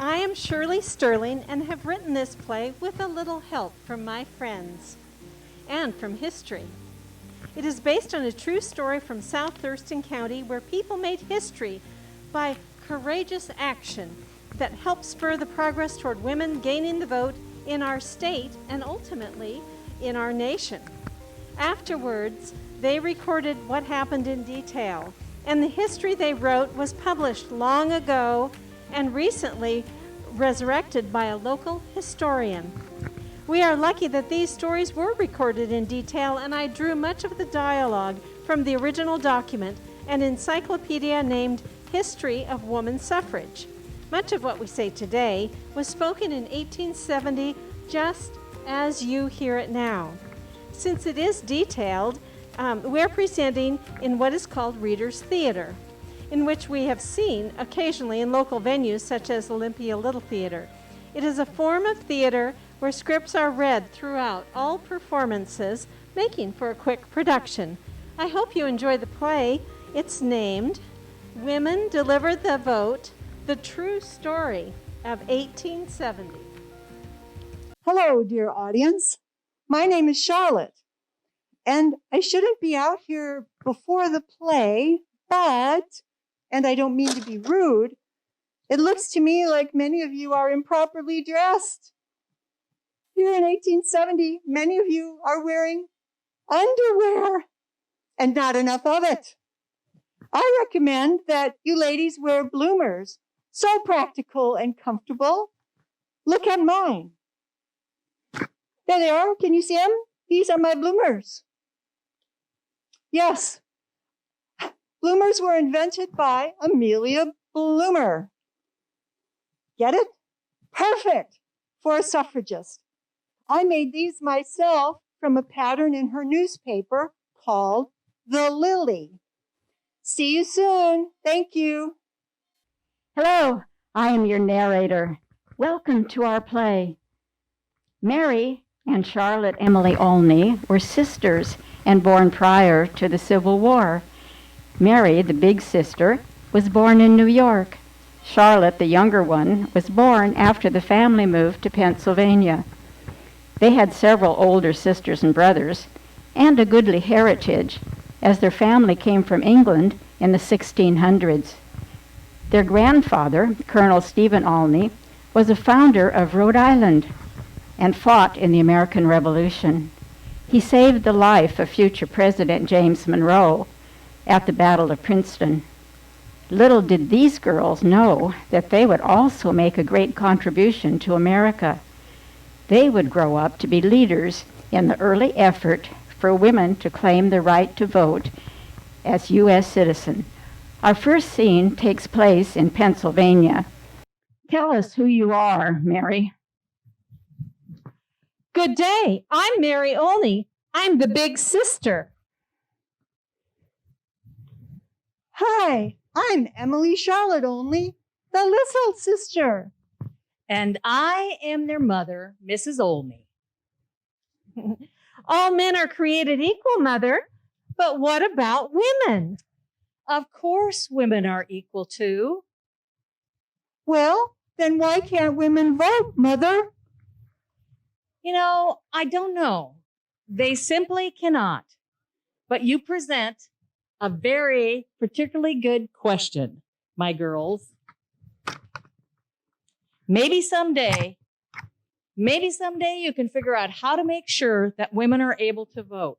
I am Shirley Stirling and have written this play with a little help from my friends and from history. It is based on a true story from South Thurston County where people made history by courageous action that helped spur the progress toward women gaining the vote in our state and ultimately in our nation. Afterwards, they recorded what happened in detail, and the history they wrote was published long ago and recently resurrected by a local historian. We are lucky that these stories were recorded in detail, and I drew much of the dialogue from the original document, an encyclopedia named History of Woman Suffrage. Much of what we say today was spoken in 1870, just as you hear it now. Since it is detailed, we're presenting in what is called Reader's Theater, in which we have seen occasionally in local venues such as Olympia Little Theater. It is a form of theater where scripts are read throughout all performances, making for a quick production. I hope you enjoy the play. It's named Women Delivered the Vote, the True Story of 1870. Hello, dear audience. My name is Charlotte, and I shouldn't be out here before the play, but, and I don't mean to be rude, it looks to me like many of you are improperly dressed. Here in 1870, many of you are wearing underwear, and not enough of it. I recommend that you ladies wear bloomers, so practical and comfortable. Look at mine. There they are. Can you see them? These are my bloomers. Yes, bloomers were invented by Amelia Bloomer. Get it? Perfect for a suffragist. I made these myself from a pattern in her newspaper called The Lily. See you soon. Thank you. Hello, I am your narrator. Welcome to our play. Mary and Charlotte Emily Olney were sisters and born prior to the Civil War. Mary, the big sister, was born in New York. Charlotte, the younger one, was born after the family moved to Pennsylvania. They had several older sisters and brothers, and a goodly heritage, as their family came from England in the 1600s. Their grandfather, Colonel Stephen Olney, was a founder of Rhode Island and fought in the American Revolution. He saved the life of future President James Monroe at the Battle of Princeton. Little did these girls know that they would also make a great contribution to America. They would grow up to be leaders in the early effort for women to claim the right to vote as U.S. citizens. Our first scene takes place in Pennsylvania. Tell us who you are, Mary. Good day. I'm Mary Olney. I'm the big sister. Hi, I'm Emily Charlotte Olney, the little sister. And I am their mother, Mrs. Olney. All men are created equal, Mother, but what about women? Of course, women are equal too. Well, then why can't women vote, Mother? You know, I don't know. They simply cannot. But you present a very particularly good question, my girls. Maybe someday you can figure out how to make sure that women are able to vote.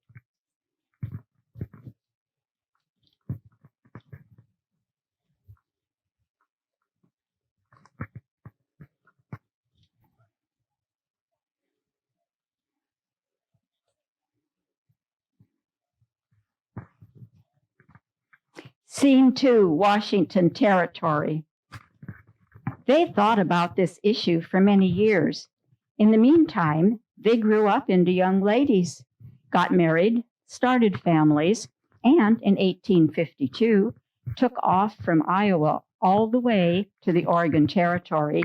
Scene 2, Washington Territory. They thought about this issue for many years. In the meantime, they grew up into young ladies, got married, started families, and in 1852 took off from Iowa all the way to the Oregon Territory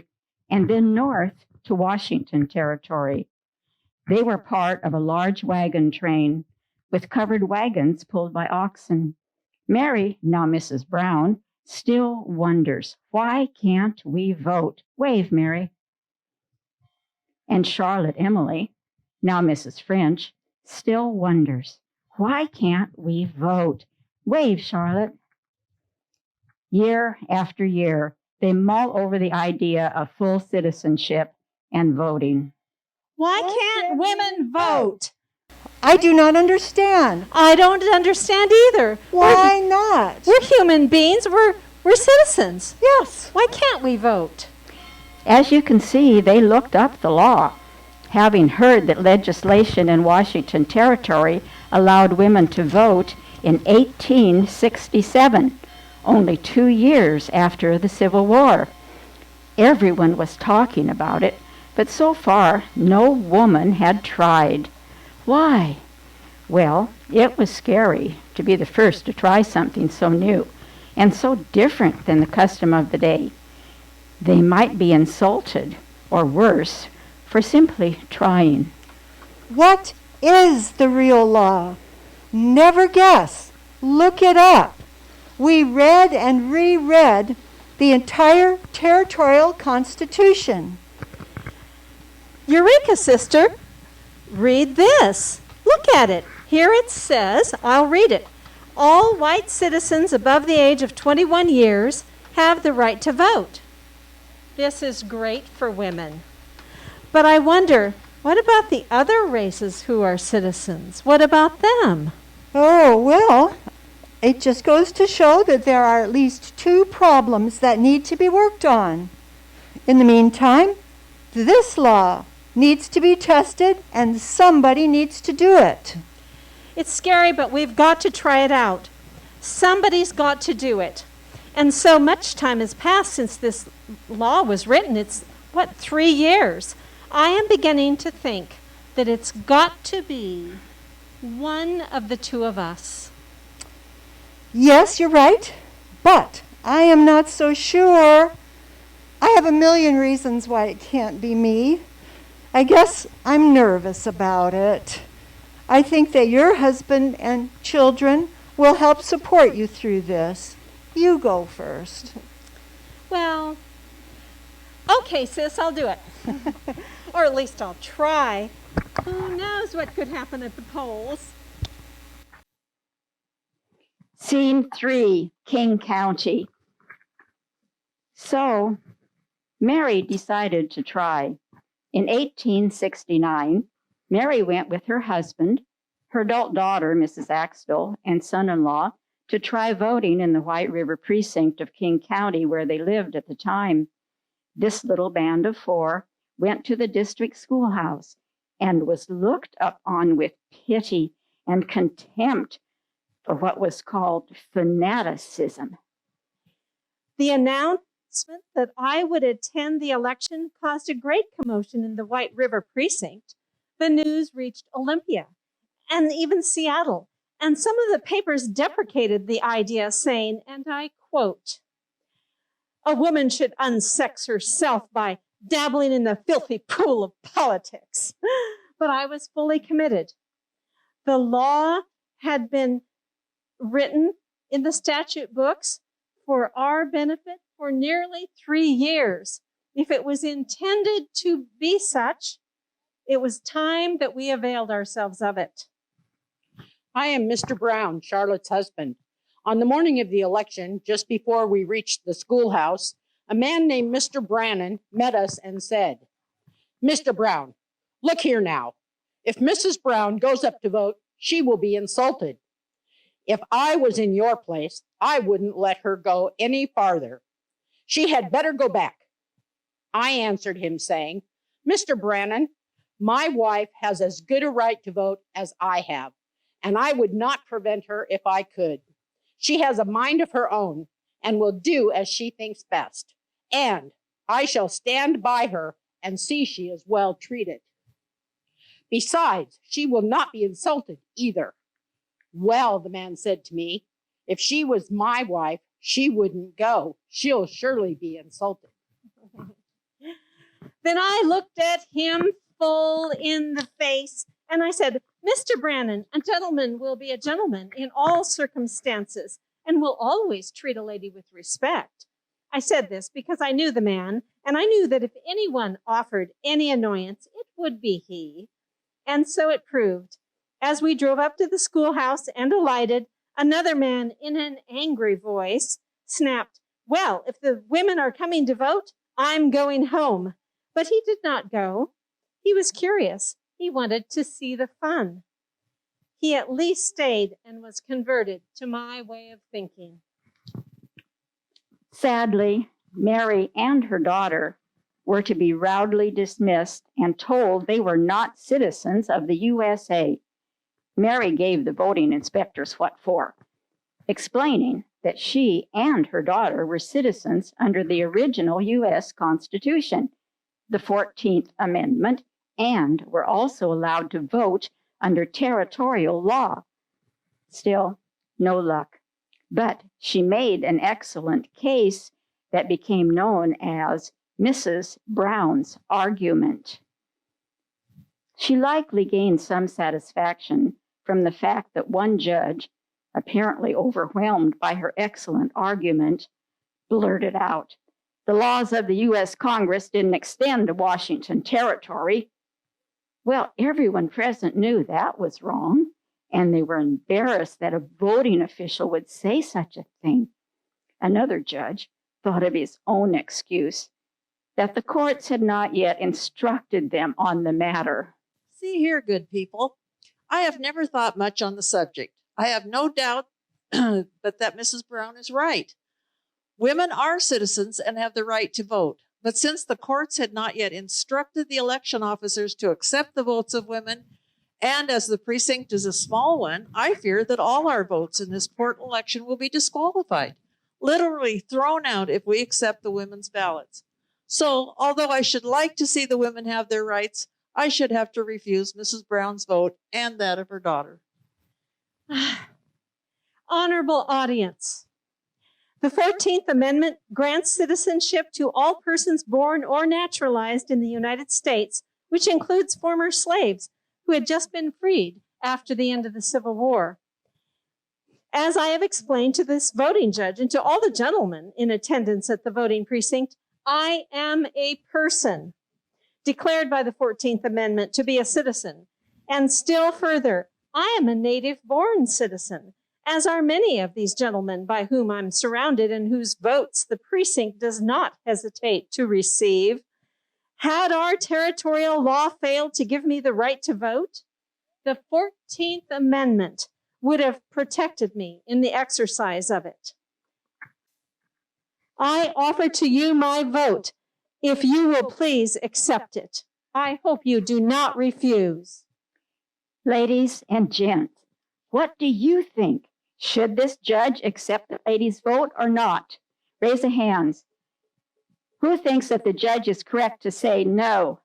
and then north to Washington Territory. They were part of a large wagon train with covered wagons pulled by oxen. Mary, now Mrs. Brown, still wonders, why can't we vote? Wave, Mary. And Charlotte Emily, now Mrs. French, still wonders, why can't we vote? Wave, Charlotte. Year after year, they mull over the idea of full citizenship and voting. Why can't women vote? I do not understand. I don't understand either. Why not? We're human beings. We're citizens. Yes. Why can't we vote? As you can see, they looked up the law, having heard that legislation in Washington Territory allowed women to vote in 1867, only 2 years after the Civil War. Everyone was talking about it, but so far no woman had tried. Why? Well, it was scary to be the first to try something so new and so different than the custom of the day. They might be insulted, or worse, for simply trying. What is the real law? Never guess. Look it up. We read and reread the entire Territorial Constitution. Eureka, sister. Read this. Look at it. Here it says, I'll read it. All white citizens above the age of 21 years have the right to vote. This is great for women. But I wonder, what about the other races who are citizens? What about them? Oh, well, it just goes to show that there are at least 2 problems that need to be worked on. In the meantime, this law needs to be tested and somebody needs to do it. It's scary, but we've got to try it out. Somebody's got to do it. And so much time has passed since this law was written. It's, 3 years? I am beginning to think that it's got to be one of the 2 of us. Yes, you're right, but I am not so sure. I have a million reasons why it can't be me. I guess I'm nervous about it. I think that your husband and children will help support you through this. You go first. Well, okay, sis, I'll do it. Or at least I'll try. Who knows what could happen at the polls? Scene 3, King County. So, Mary decided to try. In 1869, Mary went with her husband, her adult daughter, Mrs. Axtell, and son-in-law to try voting in the White River precinct of King County where they lived at the time. This little band of 4 went to the district schoolhouse and was looked upon with pity and contempt for what was called fanaticism. The announcement that I would attend the election caused a great commotion in the White River precinct. The news reached Olympia and even Seattle, and some of the papers deprecated the idea, saying, and I quote, "A woman should unsex herself by dabbling in the filthy pool of politics." But I was fully committed. The law had been written in the statute books for our benefit for nearly 3 years. If it was intended to be such, it was time that we availed ourselves of it. I am Mr. Brown, Charlotte's husband. On the morning of the election, just before we reached the schoolhouse, a man named Mr. Brannan met us and said, "Mr. Brown, look here now. If Mrs. Brown goes up to vote, she will be insulted. If I was in your place, I wouldn't let her go any farther. She had better go back." I answered him saying, "Mr. Brannan, my wife has as good a right to vote as I have, and I would not prevent her if I could. She has a mind of her own and will do as she thinks best, and I shall stand by her and see she is well treated. Besides, she will not be insulted either." "Well," the man said to me, "if she was my wife, she wouldn't go. She'll surely be insulted." Then I looked at him full in the face and I said, "Mr. Brannan, a gentleman will be a gentleman in all circumstances. and will always treat a lady with respect. I said this because I knew the man, and I knew that if anyone offered any annoyance, it would be he. And so it proved. As we drove up to the schoolhouse and alighted, another man in an angry voice snapped, "Well, if the women are coming to vote, I'm going home." But he did not go. He was curious. He wanted to see the fun. He at least stayed and was converted to my way of thinking. Sadly, Mary and her daughter were to be roundly dismissed and told they were not citizens of the USA. Mary gave the voting inspectors what for, explaining that she and her daughter were citizens under the original U.S. Constitution, the 14th Amendment, and were also allowed to vote under territorial law. Still, no luck. But she made an excellent case that became known as Mrs. Brown's argument. She likely gained some satisfaction from the fact that one judge, apparently overwhelmed by her excellent argument, blurted out, "The laws of the U.S. Congress didn't extend to Washington Territory." Well, everyone present knew that was wrong, and they were embarrassed that a voting official would say such a thing. Another judge thought of his own excuse, that the courts had not yet instructed them on the matter. See here, good people. I have never thought much on the subject. I have no doubt but that Mrs. Brown is right. Women are citizens and have the right to vote. But since the courts had not yet instructed the election officers to accept the votes of women, and as the precinct is a small one, I fear that all our votes in this important election will be disqualified, literally thrown out if we accept the women's ballots. So, although I should like to see the women have their rights, I should have to refuse Mrs. Brown's vote and that of her daughter. Honorable audience, the 14th Amendment grants citizenship to all persons born or naturalized in the United States, which includes former slaves who had just been freed after the end of the Civil War. As I have explained to this voting judge and to all the gentlemen in attendance at the voting precinct, I am a person declared by the 14th Amendment to be a citizen. And still further, I am a native-born citizen, as are many of these gentlemen by whom I'm surrounded and whose votes the precinct does not hesitate to receive. Had our territorial law failed to give me the right to vote, the 14th Amendment would have protected me in the exercise of it. I offer to you my vote, if you will please accept it. I hope you do not refuse. Ladies and gents, what do you think? Should this judge accept the lady's vote or not? Raise the hands. Who thinks that the judge is correct to say no?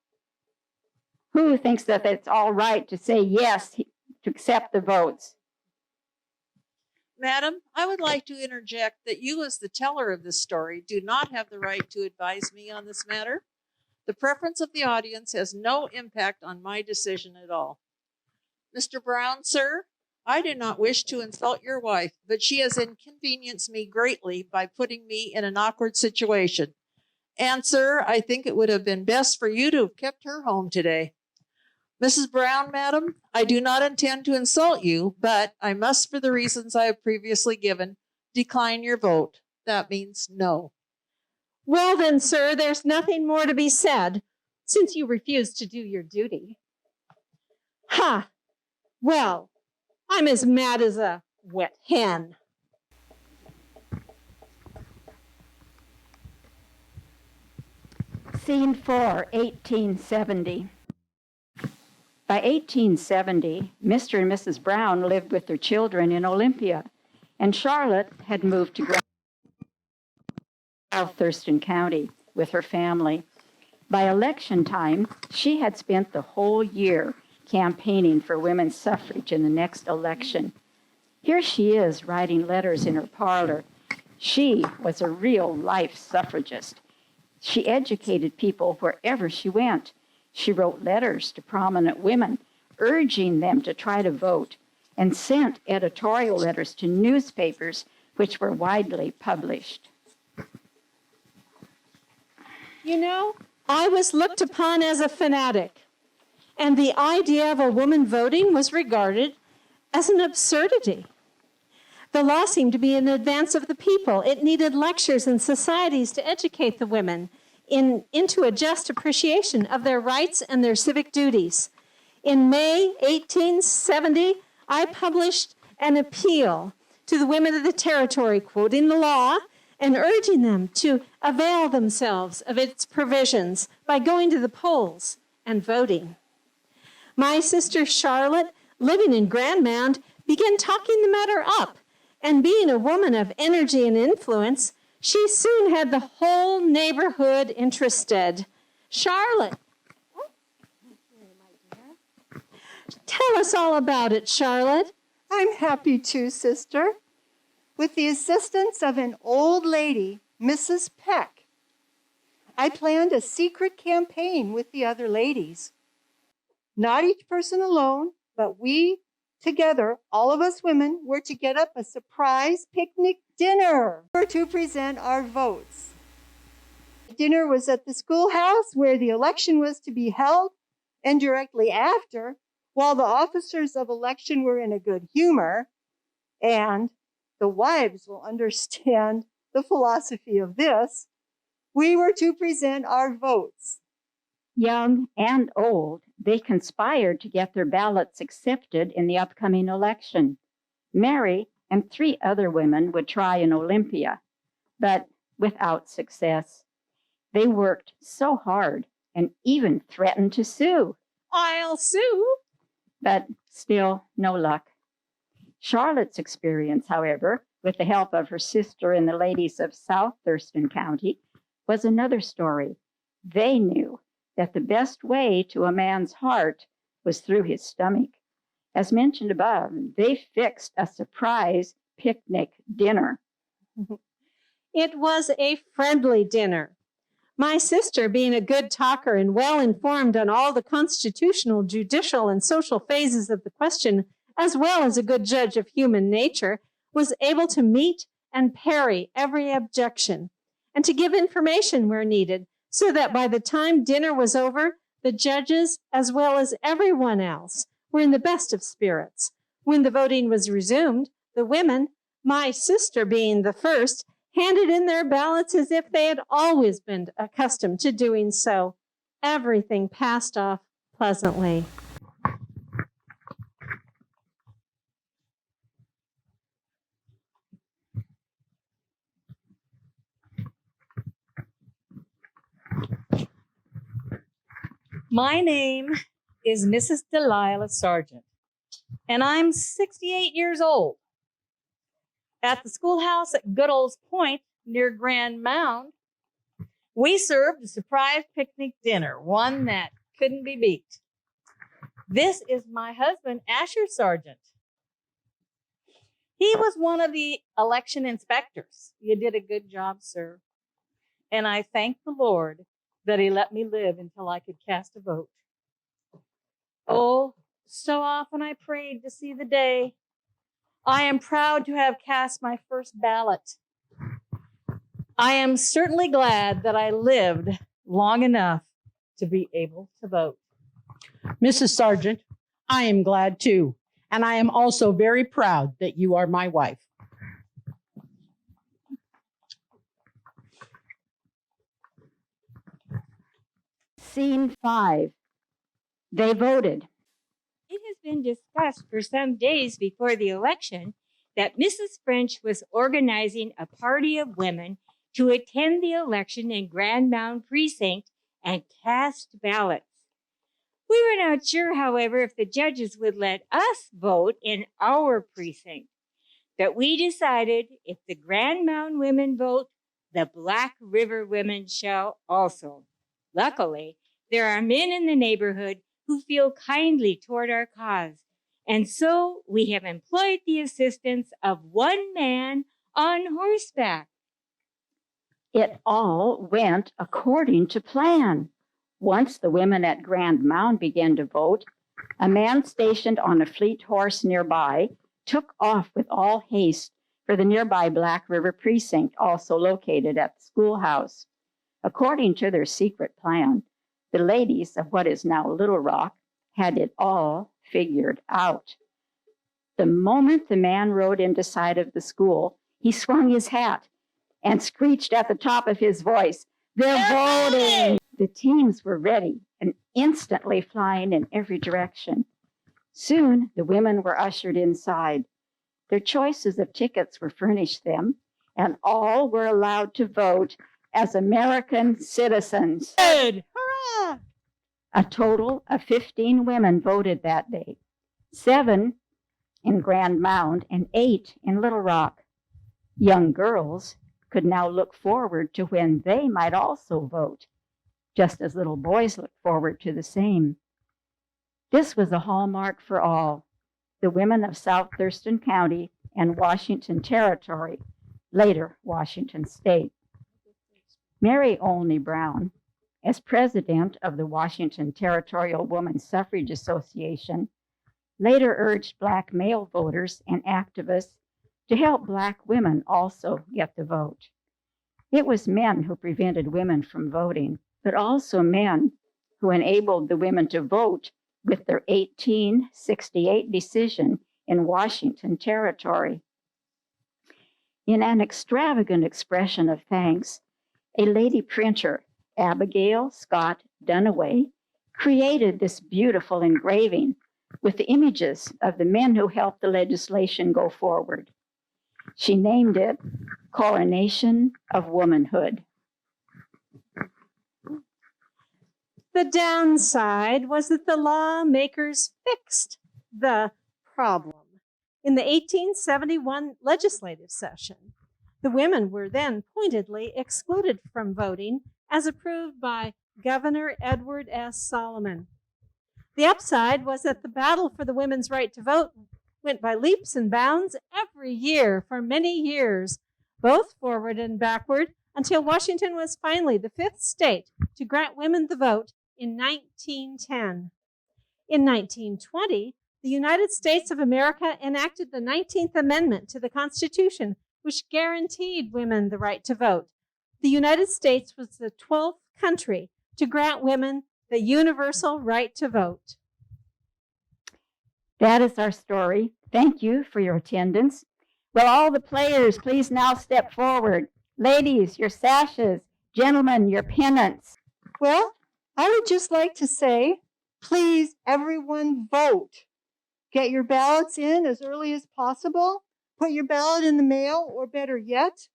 Who thinks that it's all right to say yes, to accept the votes? Madam, I would like to interject that you, as the teller of this story, do not have the right to advise me on this matter. The preference of the audience has no impact on my decision at all. Mr. Brown, sir, I do not wish to insult your wife, but she has inconvenienced me greatly by putting me in an awkward situation. And, sir, I think it would have been best for you to have kept her home today. Mrs. Brown, madam, I do not intend to insult you, but I must, for the reasons I have previously given, decline your vote. That means no. Well then, sir, there's nothing more to be said, since you refuse to do your duty. Ha! Well, I'm as mad as a wet hen. Scene 4, 1870. By 1870, Mr. and Mrs. Brown lived with their children in Olympia, and Charlotte had moved to South Thurston County with her family. By election time, she had spent the whole year campaigning for women's suffrage in the next election. Here she is writing letters in her parlor. She was a real-life suffragist. She educated people wherever she went. She wrote letters to prominent women, urging them to try to vote, and sent editorial letters to newspapers which were widely published. You know, I was looked upon as a fanatic, and the idea of a woman voting was regarded as an absurdity. The law seemed to be in advance of the people. It needed lectures and societies to educate the women into a just appreciation of their rights and their civic duties. In May 1870, I published an appeal to the women of the territory, quoting the law and urging them to avail themselves of its provisions by going to the polls and voting. My sister Charlotte, living in Grand Mound, began talking the matter up, and being a woman of energy and influence, she soon had the whole neighborhood interested. Charlotte, tell us all about it, Charlotte. I'm happy to, sister. With the assistance of an old lady, Mrs. Peck, I planned a secret campaign with the other ladies. Not each person alone, but we together, all of us women, were to get up a surprise picnic dinner. We were to present our votes. Dinner was at the schoolhouse where the election was to be held, and directly after, while the officers of election were in a good humor, and the wives will understand the philosophy of this, we were to present our votes. Young and old, they conspired to get their ballots accepted in the upcoming election. Mary and 3 other women would try in Olympia, but without success. They worked so hard and even threatened to sue. I'll sue. But still no luck. Charlotte's experience, however, with the help of her sister and the ladies of South Thurston County, was another story. They knew that the best way to a man's heart was through his stomach. As mentioned above, they fixed a surprise picnic dinner. It was a friendly dinner. My sister, being a good talker and well informed on all the constitutional, judicial, and social phases of the question, as well as a good judge of human nature, was able to meet and parry every objection and to give information where needed, so that by the time dinner was over, the judges, as well as everyone else, were in the best of spirits. When the voting was resumed, the women, my sister being the first, handed in their ballots as if they had always been accustomed to doing so. Everything passed off pleasantly. My name is Mrs. Della Sargent, and I'm 68 years old. At the schoolhouse at Goodall's Point near Grand Mound, we served a surprise picnic dinner, one that couldn't be beat. This is my husband, Asher Sargent. He was one of the election inspectors. You did a good job, sir. And I thank the Lord that he let me live until I could cast a vote. Oh, so often I prayed to see the day. I am proud to have cast my first ballot. I am certainly glad that I lived long enough to be able to vote. Mrs. Sargent, I am glad too, and I am also very proud that you are my wife. Scene 5. They voted. It has been discussed for some days before the election that Mrs. French was organizing a party of women to attend the election in Grand Mound Precinct and cast ballots. We were not sure, however, if the judges would let us vote in our precinct, but we decided if the Grand Mound women vote, the Black River women shall also. Luckily, there are men in the neighborhood who feel kindly toward our cause, and so we have employed the assistance of one man on horseback. It all went according to plan. Once the women at Grand Mound began to vote, a man stationed on a fleet horse nearby took off with all haste for the nearby Black River Precinct, also located at the schoolhouse. According to their secret plan, the ladies of what is now Littlerock had it all figured out. The moment the man rode into sight of the school, he swung his hat and screeched at the top of his voice, "They're voting!" The teams were ready and instantly flying in every direction. Soon, the women were ushered inside. Their choices of tickets were furnished them, and all were allowed to vote as American citizens. Good. Hurrah! A total of 15 women voted that day, 7 in Grand Mound and 8 in Little Rock. Young girls could now look forward to when they might also vote, just as little boys looked forward to the same. This was a hallmark for all, the women of South Thurston County and Washington Territory, later Washington State. Mary Olney Brown, as president of the Washington Territorial Women's Suffrage Association, later urged Black male voters and activists to help Black women also get the vote. It was men who prevented women from voting, but also men who enabled the women to vote with their 1868 decision in Washington Territory. In an extravagant expression of thanks, a lady printer, Abigail Scott Dunaway, created this beautiful engraving with the images of the men who helped the legislation go forward. She named it Coronation of Womanhood. The downside was that the lawmakers fixed the problem. In the 1871 legislative session, the women were then pointedly excluded from voting as approved by Governor Edward S. Solomon. The upside was that the battle for the women's right to vote went by leaps and bounds every year for many years, both forward and backward, until Washington was finally the 5th state to grant women the vote in 1910. In 1920, the United States of America enacted the 19th Amendment to the Constitution, which guaranteed women the right to vote. The United States was the 12th country to grant women the universal right to vote. That is our story. Thank you for your attendance. Will all the players please now step forward? Ladies, your sashes. Gentlemen, your pennants. Well, I would just like to say, please, everyone vote. Get your ballots in as early as possible. Put your ballot in the mail, or better yet,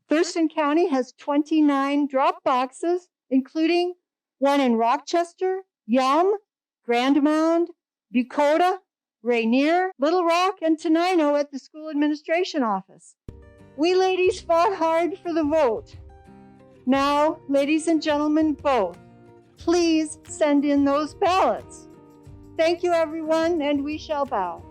Thurston County has 29 drop boxes, including one in Rochester, Yum, Grand Mound, Bucota, Rainier, Little Rock, and Tenino at the school administration office. We ladies fought hard for the vote. Now, ladies and gentlemen both, please send in those ballots. Thank you, everyone, and we shall bow.